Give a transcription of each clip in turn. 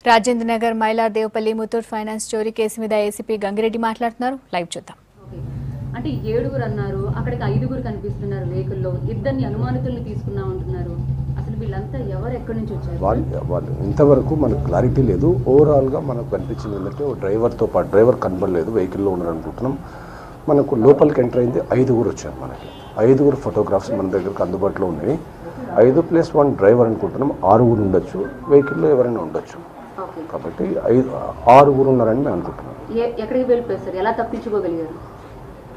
Rajendra Nagar Mailardevpally Muthoot finance చోరీ case మీద ACP Gangireddy మాట్లాడుతున్నారు. లైవ్ చూద్దాం. అంటే 7గురు అన్నారు, అక్కడికి 5గురు కనిపిస్తున్నారు వెహికల్లో, ఇద్దరిని అనుమానితుల్ని తీసుకున్నామంటున్నారు. అసలు వీళ్ళంతా ఎవరు ఎక్కడి నుంచి వచ్చారు? వాళ్ళు ఇంతవరకు మనకు క్లారిటీ లేదు. ఓవరాల్గా మనకు కనిపించింది ఏంటంటే డ్రైవర్తో పాటు డ్రైవర్ కనబడలేదు, వెహికల్లో ఉన్నారనుకుంటున్నాం. మనకు లోపలికి ఎంటర్ అయింది 5గురు వచ్చారు. మనకి 5గురు ఫోటోగ్రాఫ్స్ మన దగ్గరకు అందుబాటులో ఉన్నాయి. 5+1 డ్రైవర్ అనుకుంటున్నాం. 6గురు ఉండొచ్చు, వెహికల్లో ఎవరైనా ఉండొచ్చు. కాబట్టి 6గురు ఉన్నారని మేము అనుకుంటున్నాం. ఎక్కడికి వెళ్ళిపోయారు సార్? ఎలా తప్పించుకోగలిగారు?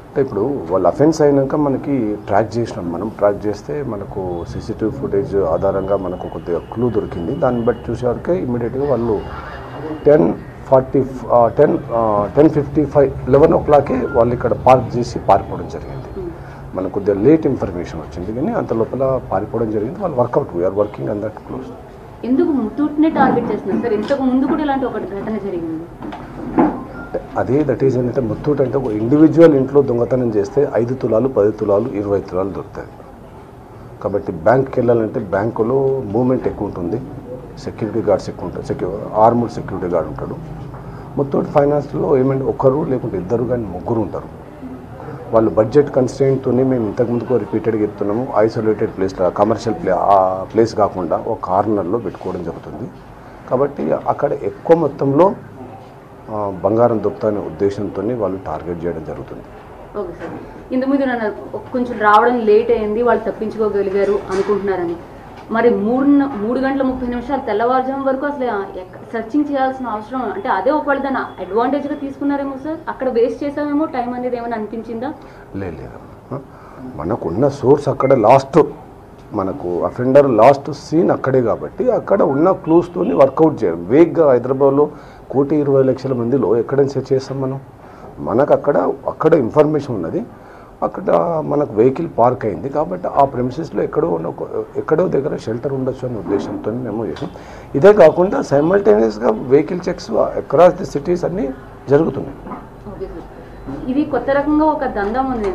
అంటే ఇప్పుడు వాళ్ళు అఫెన్స్ అయినాక మనకి ట్రాక్ చేసినాం. మనం ట్రాక్ చేస్తే మనకు సీసీటీవీ ఫుటేజ్ ఆధారంగా మనకు కొద్దిగా క్లూ దొరికింది. దాన్ని బట్టి చూసేవారికే ఇమీడియట్గా వాళ్ళు 10:55 11 o'clock వాళ్ళు ఇక్కడ పార్క్ చేసి పారిపోవడం జరిగింది. మనకు కొద్దిగా లేట్ ఇన్ఫర్మేషన్ వచ్చింది, కానీ అంత లోపల పారిపోవడం జరిగింది. వాళ్ళు workout we're working on that close. ఎందుకు ముత్తూట్నే టార్గెట్ చేస్తున్నారు సార్? ఇంతకు ముందు కూడా ఇలాంటి ఒక ఘటన జరిగింది. అదే దట్ ఈజ్ ఏంటంటే ముత్తూట్ అంటే ఒక ఇండివిజువల్ ఇంట్లో దొంగతనం చేస్తే 5 తులాలు 10 తులాలు 20 తులాలు దొరుకుతాయి. కాబట్టి బ్యాంక్కి వెళ్ళాలంటే బ్యాంకులో మూమెంట్ ఎక్కువ ఉంటుంది, సెక్యూరిటీ గార్డ్స్ ఎక్కువ ఉంటారు, ఆర్మడ్ సెక్యూరిటీ గార్డ్ ఉంటాడు. ముత్తూట్ ఫైనాన్స్లో ఏమంటే ఒకరు లేకుంటే ఇద్దరు కానీ 3 ఉంటారు. వాళ్ళు బడ్జెట్ కన్స్ట్రెయింట్తోనే మేము ఇంతకుముందుకు రిపీటెడ్గా చెప్తున్నాము. ఐసోలేటెడ్ ప్లేస్లో కమర్షియల్ ప్లేస్ కాకుండా ఒక కార్నర్లో పెట్టుకోవడం జరుగుతుంది. కాబట్టి అక్కడ ఎక్కువ మొత్తంలో బంగారం దొరుకుతాయనే ఉద్దేశంతో వాళ్ళు టార్గెట్ చేయడం జరుగుతుంది. ఓకే సార్, ఇంతకుముందు నన్ను కొంచెం రావడం లేట్ అయింది, వాళ్ళు తప్పించుకోగలిగారు అనుకుంటున్నారని. మరి 3:30 తెల్లవారుజాము వరకు అసలు సర్చింగ్ చేయాల్సిన అవసరం, అంటే అదే ఒకవేళ దాన్ని అడ్వాంటేజ్గా తీసుకున్నారేమో సార్? అక్కడ వేస్ట్ చేసామేమో టైం అనేది ఏమైనా అనిపించిందా? లేదు, మనకున్న సోర్స్ అక్కడ లాస్ట్, మనకు అఫెండర్ లాస్ట్ సీన్ అక్కడే కాబట్టి అక్కడ ఉన్న క్లూస్తో వర్కౌట్ చేయడం. వేగ్గా హైదరాబాద్లో 1,20,00,000 మందిలో ఎక్కడైనా సెర్చ్ చేస్తాం మనం. మనకు అక్కడ ఇన్ఫర్మేషన్ ఉన్నది. అక్కడ మనకు వెహికల్ పార్క్ అయింది కాబట్టి ఆ ప్రెమిసెస్లో ఎక్కడో దగ్గర షెల్టర్ ఉండొచ్చు అనే ఉద్దేశంతో మేము చేసాం. ఇదే కాకుండా సైమల్టేనియస్గా vehicle checks across the cities అన్నీ జరుగుతున్నాయి. ఇది కొత్త రకంగా ఒక దందా ఉంది.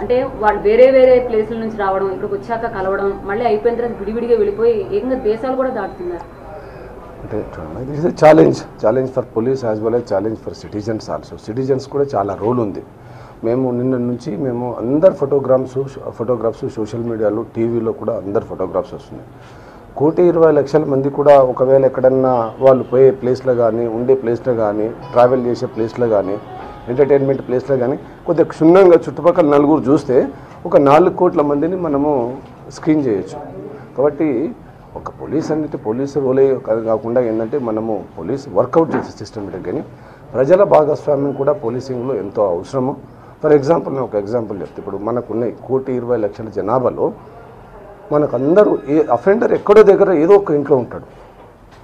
అంటే వాళ్ళు వేరే ప్లేసుల నుంచి రావడం, ఇక్కడికి వచ్చాక కలవడం, మళ్ళీ అయిపోయిన తర్వాత విడివిడిగా వెళ్ళిపోయి ఏకంగా దేశాలు కూడా దాటుతున్నారు. అంటే this is challenge for police as well as challenge for citizens also. Citizens కూడా చాలా రోల్ ఉంది. మేము నిన్న నుంచి అందరు ఫోటోగ్రాఫ్స్ సోషల్ మీడియాలో, టీవీలో కూడా అందరు ఫోటోగ్రాఫ్స్ వస్తున్నాయి. 1,20,00,000 మంది కూడా ఒకవేళ ఎక్కడన్నా వాళ్ళు పోయే ప్లేస్లో కానీ, ఉండే ప్లేస్లో కానీ, ట్రావెల్ చేసే ప్లేస్లో కానీ, ఎంటర్టైన్మెంట్ ప్లేస్లో కానీ కొద్దిగా క్షుణ్ణంగా చుట్టుపక్కల 4 చూస్తే ఒక 4 కోట్ల మందిని మనము స్క్రీన్ చేయొచ్చు. కాబట్టి ఒక పోలీస్ అంటే పోలీసు రోలే కాకుండా ఏంటంటే మనము పోలీస్ వర్కౌట్ చేసే సిస్టమేటిక్, కానీ ప్రజల భాగస్వామ్యం కూడా పోలీసింగ్లో ఎంతో అవసరము. ఫర్ ఎగ్జాంపుల్ నేను ఒక ఎగ్జాంపుల్ చెప్తే, ఇప్పుడు మనకున్నాయి 1,20,00,000 జనాభాలో మనకు అందరూ అఫెండర్ ఎక్కడో దగ్గర ఏదో ఒక ఇంట్లో ఉంటాడు.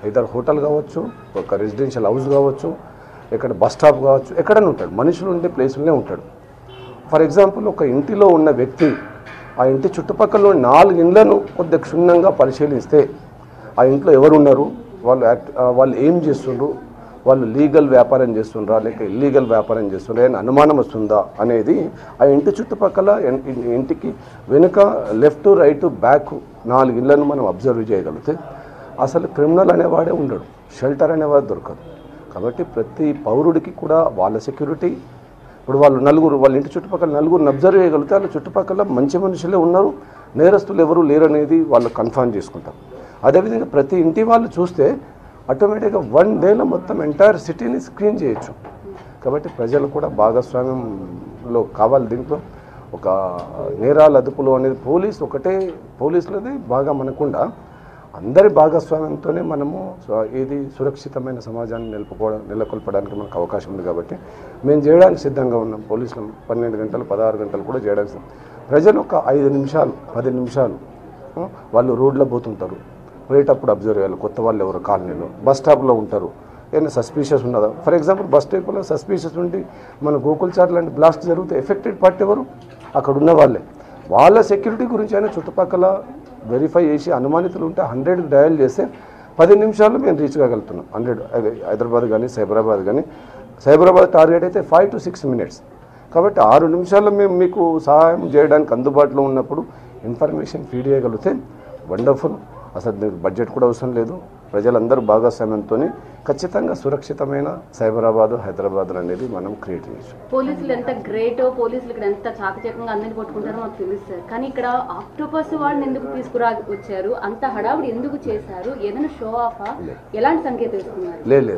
ఇద్దరు హోటల్ కావచ్చు, ఒక రెసిడెన్షియల్ హౌస్ కావచ్చు, ఎక్కడ బస్ స్టాప్ కావచ్చు, ఎక్కడైనా ఉంటాడు. మనుషులు ఉండే ప్లేసులోనే ఉంటాడు. ఫర్ ఎగ్జాంపుల్ ఒక ఇంటిలో ఉన్న వ్యక్తి ఆ ఇంటి చుట్టుపక్కల 4 ఇండ్లను కొద్దిగా క్షుణ్ణంగా పరిశీలిస్తే ఆ ఇంట్లో ఎవరున్నారు, వాళ్ళు ఏం చేస్తుండ్రు, వాళ్ళు లీగల్ వ్యాపారం చేస్తుండ్రా లేక ఇల్లీగల్ వ్యాపారం చేస్తుండ్రా అని అనుమానం వస్తుందా అనేది ఆ ఇంటి చుట్టుపక్కల ఇంటికి వెనుక లెఫ్ట్ రైట్ బ్యాక్ 4 ఇండ్లను మనం అబ్జర్వ్ చేయగలిగితే అసలు క్రిమినల్ అనేవాడే ఉండడు, షెల్టర్ అనేవాడు దొరకదు. కాబట్టి ప్రతి పౌరుడికి కూడా వాళ్ళ సెక్యూరిటీ, ఇప్పుడు వాళ్ళ ఇంటి చుట్టుపక్కల 4 అబ్జర్వ్ చేయగలిగితే వాళ్ళ చుట్టుపక్కల మంచి మనుషులే ఉన్నారు, నేరస్తులు ఎవరు లేరనేది వాళ్ళు కన్ఫర్మ్ చేసుకుంటారు. అదేవిధంగా ప్రతి ఇంటి వాళ్ళు చూస్తే ఆటోమేటిక్గా 1 డేలో మొత్తం ఎంటైర్ సిటీని స్క్రీన్ చేయొచ్చు. కాబట్టి ప్రజలు కూడా భాగస్వామ్యంలో కావాలి. దీంట్లో ఒక నేరాల అదుపులో అనేది పోలీసులది బాగా మనకుండా అందరి భాగస్వామ్యంతోనే మనము ఇది సురక్షితమైన సమాజాన్ని నెలకొల్పడానికి మనకు అవకాశం ఉంది. కాబట్టి మేము చేయడానికి సిద్ధంగా ఉన్నాం. పోలీసులు 12 గంటలు 16 గంటలు కూడా చేయడానికి సిద్ధం. ప్రజలు ఒక 5 నిమిషాలు 10 నిమిషాలు వాళ్ళు రోడ్లో పోతుంటారు, పోయేటప్పుడు అబ్జర్వ్ చేయాలి. కొత్త వాళ్ళు ఎవరు కాలనీలో, బస్ స్టాప్లో ఉంటారు, ఏమైనా సస్పీషియస్ ఉన్నదా. ఫర్ ఎగ్జాంపుల్ బస్ స్టాప్లో సస్పీషియస్ ఉండి మన గోకుల్చార్ లాంటి బ్లాస్ట్ జరిగితే ఎఫెక్టెడ్ పార్టీ ఎవరు, అక్కడ ఉన్న వాళ్ళే. వాళ్ళ సెక్యూరిటీ గురించి అయినా చుట్టుపక్కల వెరిఫై చేసి అనుమానితులు ఉంటే 100కి డయల్ చేస్తే 10 నిమిషాల్లో మేము రీచ్ కాగలుగుతున్నాం. 100 హైదరాబాద్ కానీ సైబరాబాద్ కానీ, సైబరాబాద్ టార్గెట్ అయితే 5 to 6 minutes. కాబట్టి 6 నిమిషాల్లో మేము మీకు సహాయం చేయడానికి అందుబాటులో ఉన్నప్పుడు ఇన్ఫర్మేషన్ ఫీడ్ చేయగలిగితే వండర్ఫుల్. అసలు బడ్జెట్ కూడా అవసరం లేదు. ప్రజలందరూ భాగస్వామ్యంతో ఖచ్చితంగా సురక్షితమైన సైబరాబాద్ హైదరాబాద్ అనేది మనం క్రియేట్ చేయొచ్చు. పోలీసులు ఎంత గ్రేటో, పోలీసులు ఇక్కడ ఎంత చాకచక్యంగా అందరినీ పట్టుకుంటారో మాకు తెలుసు సార్. కానీ ఇక్కడ ఆక్టోపస్ వాళ్ళని ఎందుకు వచ్చారు, అంత హడావుడి ఎందుకు చేశారు, ఏదైనా షో ఆఫా, ఎలాంటి సంకేతం ఇస్తున్నారు? లేదు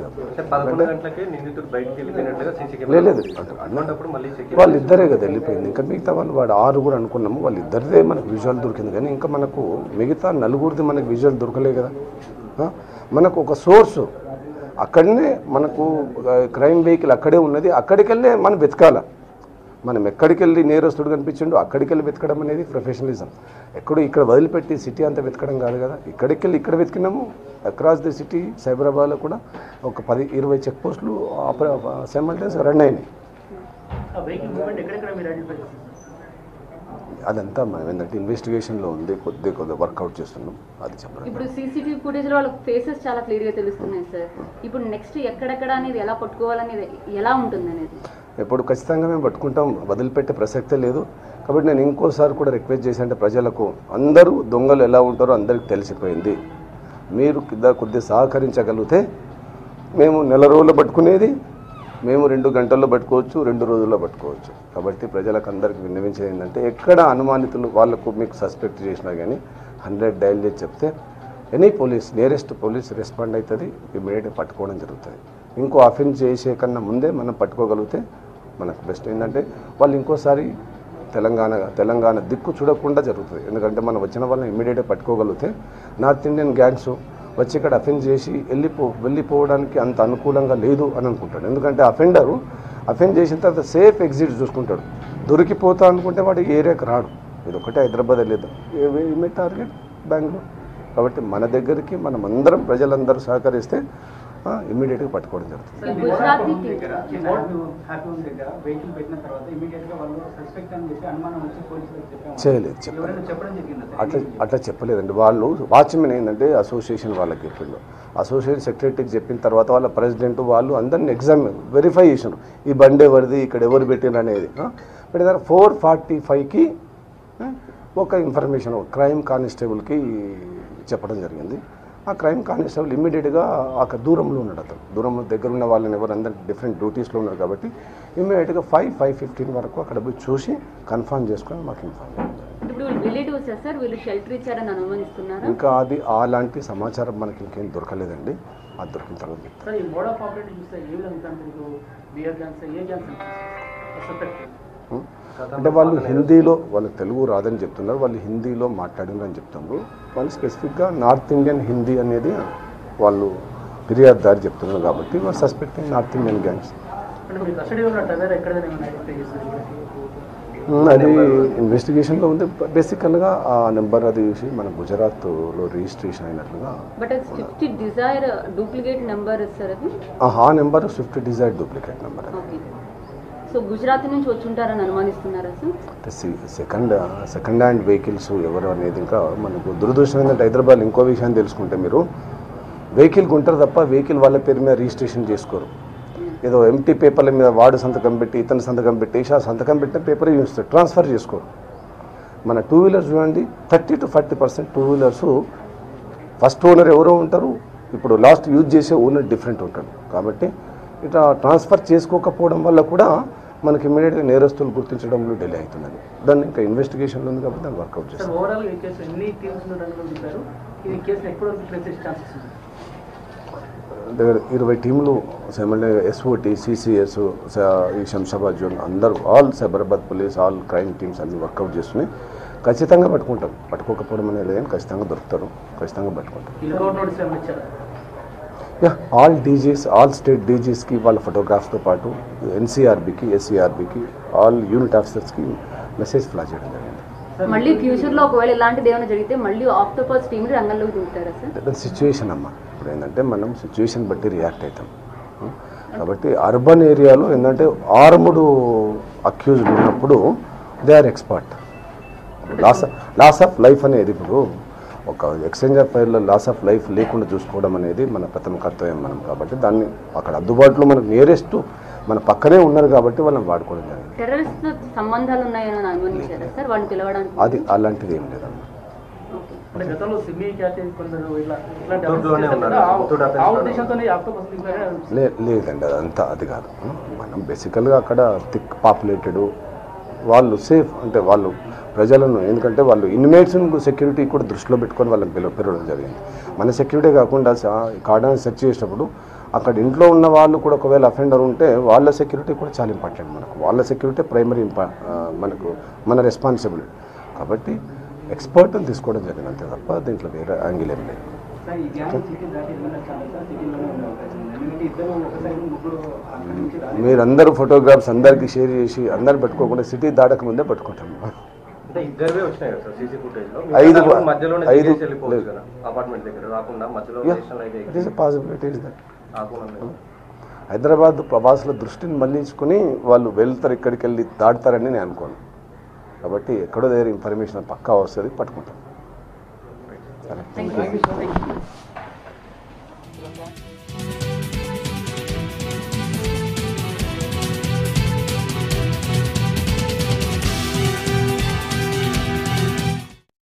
వాళ్ళిద్దరే కదా వెళ్ళిపోయింది. ఇంకా మిగతా వాళ్ళు వాడు 6 కూడా అనుకున్నాము, వాళ్ళిద్దరిదే మనకు విజువల్ దొరికింది. కానీ ఇంకా మనకు మిగతా 4 మనకు విజువల్ దొరకలే కదా. మనకు ఒక సోర్సు అక్కడనే, మనకు క్రైమ్ వెహికల్ అక్కడే ఉన్నది, అక్కడికి వెళ్ళే మనం వెతకాల. మనం ఎక్కడికి వెళ్ళి నేరస్తుడు కనిపించిండో అక్కడికి వెళ్ళి వెతకడం అనేది ప్రొఫెషనలిజం. ఎక్కడో ఇక్కడ వదిలిపెట్టి సిటీ అంతా వెతకడం కాదు కదా. ఇక్కడికి వెళ్ళి ఇక్కడ వెతికినాము. అక్రాస్ ది సిటీ సైబరాబాద్లో కూడా ఒక 10-20 చెక్ పోస్టులు సైమల్టేనియస్గా రన్ అయినాయి. అదంతా మనం ఏంటంటే ఇన్వెస్టిగేషన్లో ఉంది, కొద్దిగా వర్కౌట్ చేస్తున్నాం. అది చెప్పడం. ఇప్పుడు సీసీటీవీ ఫుటేజ్లో వాళ్ళ ఫేసెస్ చాలా క్లియర్గా తెలుస్తున్నాయి సార్. ఇప్పుడు నెక్స్ట్ ఎక్కడెక్కడ అనేది ఎలా పట్టుకోవాలనేది ఎలా ఉంటుంది అనేది ఇప్పుడు ఖచ్చితంగా మేము పట్టుకుంటాం, వదిలిపెట్టే ప్రసక్తే లేదు. కాబట్టి నేను ఇంకోసారి కూడా రిక్వెస్ట్ చేసి, అంటే ప్రజలకు అందరూ దొంగలు ఎలా ఉంటారో అందరికీ తెలిసిపోయింది. మీరు కొద్దిగా సహకరించగలిగితే మేము 1 రోజుల్లో పట్టుకునేది మేము 2 గంటల్లో పట్టుకోవచ్చు, 2 రోజుల్లో పట్టుకోవచ్చు. కాబట్టి ప్రజలకు అందరికీ విన్నవించేది ఏంటంటే, ఎక్కడ అనుమానితులు వాళ్ళకు మీకు సస్పెక్ట్ చేసినా కానీ 100 డయల్ చేసి చెప్తే any police, nearest police respond అవుతుంది, ఇమీడియట్గా పట్టుకోవడం జరుగుతుంది. ఇంకో అఫెన్స్ చేసే కన్నా ముందే మనం పట్టుకోగలిగితే మనకు బెస్ట్. ఏంటంటే వాళ్ళు ఇంకోసారి తెలంగాణ దిక్కు చూడకుండా జరుగుతుంది. ఎందుకంటే మనం వచ్చిన వాళ్ళని ఇమీడియట్గా పట్టుకోగలిగితే నార్త్ ఇండియన్ గ్యాంగ్స్ వచ్చి ఇక్కడ అఫెన్స్ చేసి వెళ్ళిపోవడానికి అంత అనుకూలంగా లేదు అని అనుకుంటాడు. ఎందుకంటే అఫెన్స్ చేసిన తర్వాత సేఫ్ ఎగ్జిట్ చూసుకుంటాడు. దొరికిపోతా అనుకుంటే వాడు ఏరియాకి రాడు. ఇది ఒకటే హైదరాబాద్ లేదు, ఏమే టార్గెట్ బెంగళూరు. కాబట్టి మన దగ్గరికి మనం అందరం ప్రజలందరూ సహకరిస్తే ఇమ్మీడియట్గా పట్టుకోవడం జరుగుతుంది. చేయలేదు, అట్లా చెప్పలేదండి. వాళ్ళు వాచ్మెన్ ఏంటంటే అసోసియేషన్ వాళ్ళకి చెప్పిండు, అసోసియేషన్ సెక్రటరీకి చెప్పిన తర్వాత వాళ్ళ ప్రెసిడెంట్ వాళ్ళు అందరిని వెరిఫై చేసినారు, ఈ బండి ఎవరిది, ఇక్కడ ఎవరు పెట్టిండ్రు అనేది. పెట్టిన 4:45కి ఒక ఇన్ఫర్మేషన్ క్రైమ్ కానిస్టేబుల్కి చెప్పడం జరిగింది. ఆ క్రైమ్ కానిస్టేబుల్ ఇమ్మీడియట్గా అక్కడ దూరంలో ఉన్నాడు. అతను దూరంలో దగ్గర ఉన్న వాళ్ళని ఎవరందరూ డిఫరెంట్ డ్యూటీస్లో ఉన్నారు కాబట్టి ఇమ్మీడియట్గా 5:15 వరకు అక్కడ పోయి చూసి కన్ఫర్మ్ చేసుకొని మాకు ఇన్ఫార్మ్ ఇంకా అది అలాంటి సమాచారం మనకి ఇంకేం దొరకలేదండి. అది దొరికిన తర్వాత అంటే వాళ్ళు హిందీలో, వాళ్ళు తెలుగు రాదని చెప్తున్నారు, వాళ్ళు హిందీలో మాట్లాడినని చెప్తున్నారు. వాళ్ళు స్పెసిఫిక్గా నార్త్ ఇండియన్ హిందీ అనేది వాళ్ళు ఫిర్యాదుదారి చెప్తున్నారు. కాబట్టి వాళ్ళు సస్పెక్టింగ్ నార్త్ ఇండియన్ గ్యాంగ్స్. అది ఇన్వెస్టిగేషన్లో ఉంది. బేసికల్గా ఆ నెంబర్ అది చూసి మన గుజరాత్లో రిజిస్ట్రేషన్ అయినట్లుగా ఆ number swift dzire duplicate number. So Gujarat నుంచి వచ్చి ఉంటారని అనుమానిస్తున్నారా సార్? సెకండ్ హ్యాండ్ వెహికల్స్ ఎవరు అనేది ఇంకా మనకు దురదృష్టం ఏంటంటే హైదరాబాద్ ఇంకో విషయాన్ని తెలుసుకుంటే, మీరు వెహికల్ కొంటారు తప్ప వెహికల్ వాళ్ళ పేరు మీద రిజిస్ట్రేషన్ చేసుకోరు. ఏదో ఎంటీ పేపర్ల మీద వాడు సంతకం పెట్టి ఇతను సంతకం పెట్టేసి ఆ సంతకం పెట్టిన పేపర్ చూస్తారు, ట్రాన్స్ఫర్ చేసుకోరు. మన 2 వీలర్స్ చూడండి, 30 to 40% 2 వీలర్స్ ఫస్ట్ ఓనర్ ఎవరో ఉంటారు, ఇప్పుడు లాస్ట్ యూజ్ చేసే ఓనర్ డిఫరెంట్ ఉంటాడు. కాబట్టి ఇట్లా ట్రాన్స్ఫర్ చేసుకోకపోవడం వల్ల కూడా మనకి ఇమీడియట్గా నేరస్తులు గుర్తించడంలో డిలే అవుతున్నది. దాన్ని ఇంకా ఇన్వెస్టిగేషన్లో ఉంది కాబట్టి దాన్ని వర్కౌట్ చేస్తాం. దగ్గర 20 టీంలు ఎస్ఓటీ, సిసిఎస్, ఈ శంషాబాద్ జోన్ అందరూ, all Cyberabad police, all crime teams అన్ని వర్కౌట్ చేస్తున్నాయి. ఖచ్చితంగా పట్టుకుంటాం. పట్టుకోకపోవడం అనేది కానీ ఖచ్చితంగా దొరుకుతారు, ఖచ్చితంగా పట్టుకుంటాం. ఆల్ డీజీస్, ఆల్ స్టేట్ డీజీస్కి వాళ్ళ ఫోటోగ్రాఫ్స్తో పాటు ఎన్సీఆర్బీకి, ఎస్సీఆర్బీకి, ఆల్ యూనిట్ ఆఫీసర్స్కి మెసేజ్ ఫ్లాష్ చేయడం జరిగింది. మళ్ళీ ఫ్యూచర్లో ఒకవేళ ఇలాంటిది ఏమైనా జరిగితే మళ్ళీ ఆక్టోపస్ టీమ్ రంగంలోకి దిగుతారా సార్? సిచ్యువేషన్ అమ్మ, ఇప్పుడు ఏంటంటే మనం సిచ్యువేషన్ బట్టి రియాక్ట్ అవుతాం. కాబట్టి అర్బన్ ఏరియాలో ఏంటంటే ఆర్మ్డ్ అక్యూజ్డ్ ఉన్నప్పుడు they are expert. Loss of life అనేది ఇప్పుడు ఒక ఎక్స్చేంజ్ ఆఫ్ ఫైర్లో లాస్ ఆఫ్ లైఫ్ లేకుండా చూసుకోవడం అనేది మన ప్రథమ కర్తవ్యం మనం. కాబట్టి దాన్ని అక్కడ అందుబాటులో మనకు నియరెస్ట్ మన పక్కనే ఉన్నారు కాబట్టి వాళ్ళని వాడుకోవడం జరిగింది. టెర్రరిస్ట్ సంబంధాలు ఉన్నాయని అనుమానించారా సార్ వాళ్ళని పిలవడానికి? అది అలాంటిది ఏం లేదమ్మా. అంటే గతంలో సిమ్మి ఖ్యాతి కొందరు ఇట్లాంటి ఆ ఉద్దేశంతోనే ఆక్టోపస్ లేదండి అదంతా అది కాదు. మనం బేసికల్గా అక్కడ థిక్ పాపులేటెడ్ వాళ్ళు సేఫ్ అంటే వాళ్ళు ప్రజలను ఎందుకంటే వాళ్ళు ఇన్మేట్స్ సెక్యూరిటీ కూడా దృష్టిలో పెట్టుకొని వాళ్ళని పెరగడం జరిగింది. మన సెక్యూరిటీ కాకుండా కార్డన్ సెర్చ్ చేసినప్పుడు అక్కడ ఇంట్లో ఉన్న వాళ్ళు కూడా ఒకవేళ అఫెండర్ ఉంటే వాళ్ళ సెక్యూరిటీ కూడా చాలా ఇంపార్టెంట్. మనకు వాళ్ళ సెక్యూరిటీ ప్రైమరీ మనకు మన రెస్పాన్సిబిలిటీ కాబట్టి ఎక్స్పర్ట్ని తీసుకోవడం జరిగింది అంతే తప్ప దీంట్లో వేరే యాంగిల్ ఏం లేదు. మీరందరూ ఫోటోగ్రాఫ్స్ అందరికీ షేర్ చేసి అందరు పెట్టుకోకుండా సిటీ దాటక ముందే పట్టుకుంటాం. హైదరాబాద్ ప్రవాసుల దృష్టిని మళ్లించుకుని వాళ్ళు వెళ్తారు, ఇక్కడికి వెళ్ళి దాటుతారని నేను అనుకోను. కాబట్టి ఎక్కడో దగ్గర ఇన్ఫర్మేషన్ పక్కా వస్తుంది, పట్టుకుంటాం.